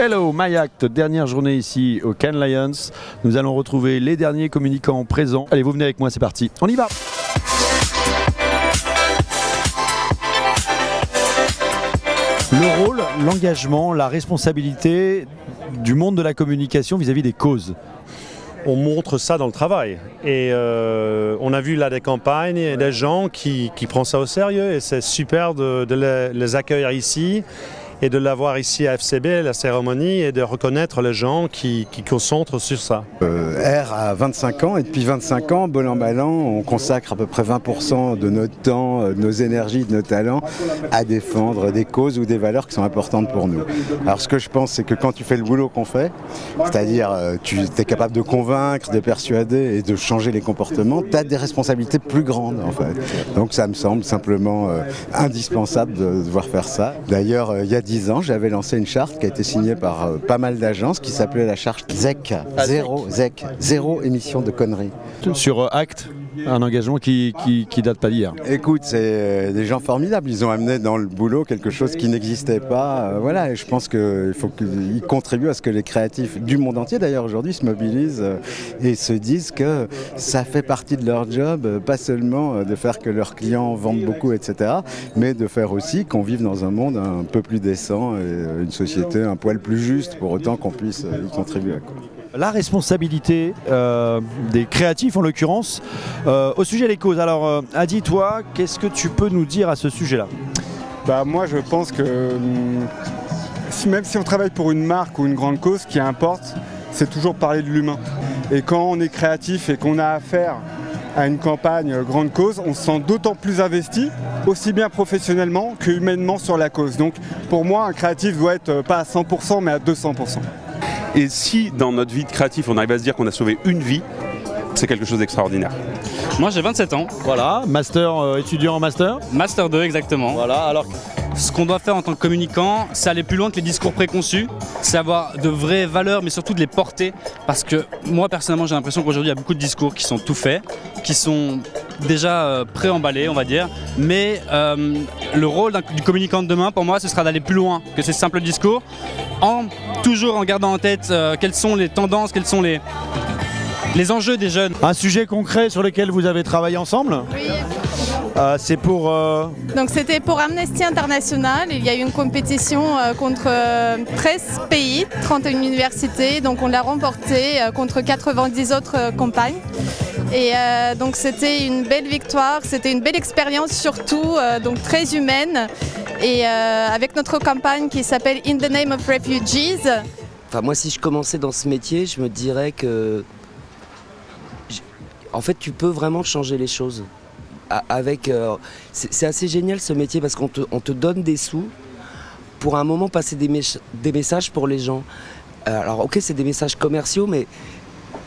Hello, MyAct, dernière journée ici au Cannes Lions. Nous allons retrouver les derniers communicants présents. Allez, vous venez avec moi, c'est parti. On y va. Le rôle, l'engagement, la responsabilité du monde de la communication vis-à-vis des causes. On montre ça dans le travail et on a vu là des campagnes et des gens qui prennent ça au sérieux et c'est super de les accueillir ici et de l'avoir ici à FCB, la cérémonie, et de reconnaître les gens qui concentrent sur ça. R a 25 ans et depuis 25 ans, bon an mal an, on consacre à peu près 20% de notre temps, de nos énergies, de nos talents à défendre des causes ou des valeurs qui sont importantes pour nous. Alors ce que je pense, c'est que quand tu fais le boulot qu'on fait, c'est-à-dire tu es capable de convaincre, de persuader et de changer les comportements, tu as des responsabilités plus grandes en fait. Donc ça me semble simplement indispensable de devoir faire ça. D'ailleurs, il y a 10 ans, j'avais lancé une charte qui a été signée par pas mal d'agences qui s'appelait la charte ZEC, zéro émission de conneries. Sur Act, un engagement qui date pas d'hier. Écoute, c'est des gens formidables, ils ont amené dans le boulot quelque chose qui n'existait pas. Voilà, et je pense qu'il faut qu'ils contribuent à ce que les créatifs du monde entier d'ailleurs aujourd'hui se mobilisent et se disent que ça fait partie de leur job, pas seulement de faire que leurs clients vendent beaucoup, etc., mais de faire aussi qu'on vive dans un monde un peu plus décent et une société un poil plus juste pour autant qu'on puisse y contribuer. La responsabilité des créatifs en l'occurrence au sujet des causes. Alors Adi, toi, qu'est-ce que tu peux nous dire à ce sujet-là? Moi je pense que même si on travaille pour une marque ou une grande cause, ce qui importe, c'est toujours parler de l'humain. Et quand on est créatif et qu'on a affaire à une campagne grande cause, on se sent d'autant plus investi, aussi bien professionnellement que humainement sur la cause. Donc pour moi, un créatif doit être pas à 100% mais à 200%. Et si dans notre vie de créatif, on arrive à se dire qu'on a sauvé une vie, c'est quelque chose d'extraordinaire. Moi j'ai 27 ans. Voilà, master, étudiant en master. Master 2 exactement. Voilà, alors ce qu'on doit faire en tant que communicant, c'est aller plus loin que les discours préconçus, c'est avoir de vraies valeurs mais surtout de les porter. Parce que moi personnellement j'ai l'impression qu'aujourd'hui il y a beaucoup de discours qui sont tout faits, qui sont déjà pré-emballés on va dire. Mais le rôle du communicant de demain pour moi ce sera d'aller plus loin que ces simples discours, toujours en gardant en tête quelles sont les tendances, quels sont les enjeux des jeunes. Un sujet concret sur lequel vous avez travaillé ensemble? Oui. C'est pour... Donc c'était pour Amnesty International. Il y a eu une compétition contre 13 pays, 31 universités. Donc on l'a remporté contre 90 autres campagnes. Et donc c'était une belle victoire, c'était une belle expérience surtout, donc très humaine. Et avec notre campagne qui s'appelle In the Name of Refugees. Enfin moi si je commençais dans ce métier, je me dirais que... En fait tu peux vraiment changer les choses. C'est assez génial ce métier parce qu'on te donne des sous pour à un moment passer des messages pour les gens. Alors ok c'est des messages commerciaux mais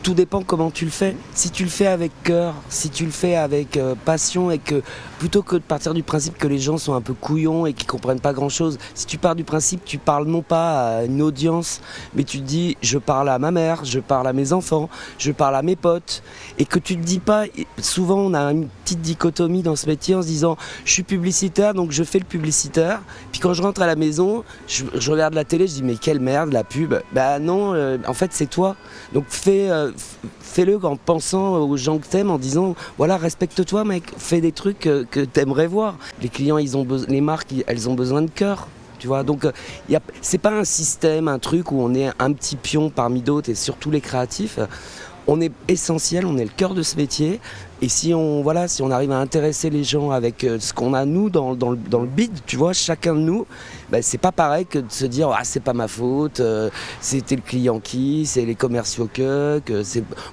tout dépend comment tu le fais. Si tu le fais avec cœur, si tu le fais avec passion et que plutôt que de partir du principe que les gens sont un peu couillons et qu'ils comprennent pas grand chose, si tu pars du principe tu parles non pas à une audience mais tu te dis je parle à ma mère, je parle à mes enfants, je parle à mes potes et que tu te dis pas, souvent on a une petite dichotomie dans ce métier en se disant je suis publicitaire donc je fais le publicitaire puis quand je rentre à la maison je regarde la télé je dis mais quelle merde la pub, bah non en fait c'est toi donc fais-le en pensant aux gens que t'aimes, en disant voilà respecte-toi mec, fais des trucs que t'aimerais voir. Les clients les marques elles ont besoin de cœur. Tu vois, donc c'est pas un système, un truc où on est un petit pion parmi d'autres et surtout les créatifs. On est essentiel, on est le cœur de ce métier et si on arrive à intéresser les gens avec ce qu'on a nous dans le bid, tu vois, chacun de nous, c'est pas pareil que de se dire ah c'est pas ma faute, c'était le client c'est les commerciaux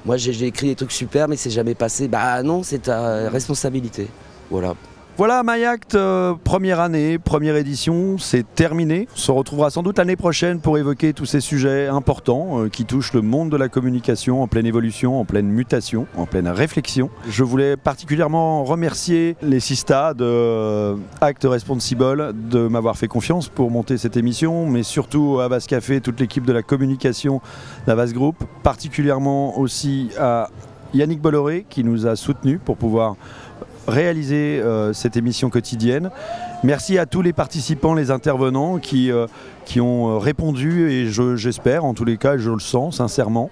moi j'ai écrit des trucs super mais c'est jamais passé, bah non c'est ta responsabilité, voilà. Voilà, MyAct, première année, première édition, c'est terminé. On se retrouvera sans doute l'année prochaine pour évoquer tous ces sujets importants qui touchent le monde de la communication en pleine évolution, en pleine mutation, en pleine réflexion. Je voulais particulièrement remercier les Sista de Act Responsible de m'avoir fait confiance pour monter cette émission, mais surtout à Havas Café, toute l'équipe de la communication d'Havas Group, particulièrement aussi à Yannick Bolloré qui nous a soutenus pour pouvoir réaliser cette émission quotidienne. Merci à tous les participants, les intervenants qui ont répondu, et j'espère, en tous les cas, je le sens sincèrement,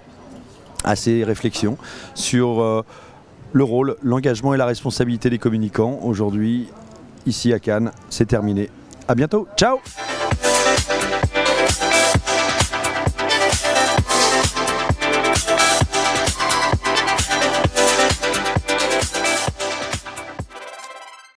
à ces réflexions sur le rôle, l'engagement et la responsabilité des communicants. Aujourd'hui, ici à Cannes, c'est terminé. À bientôt, ciao!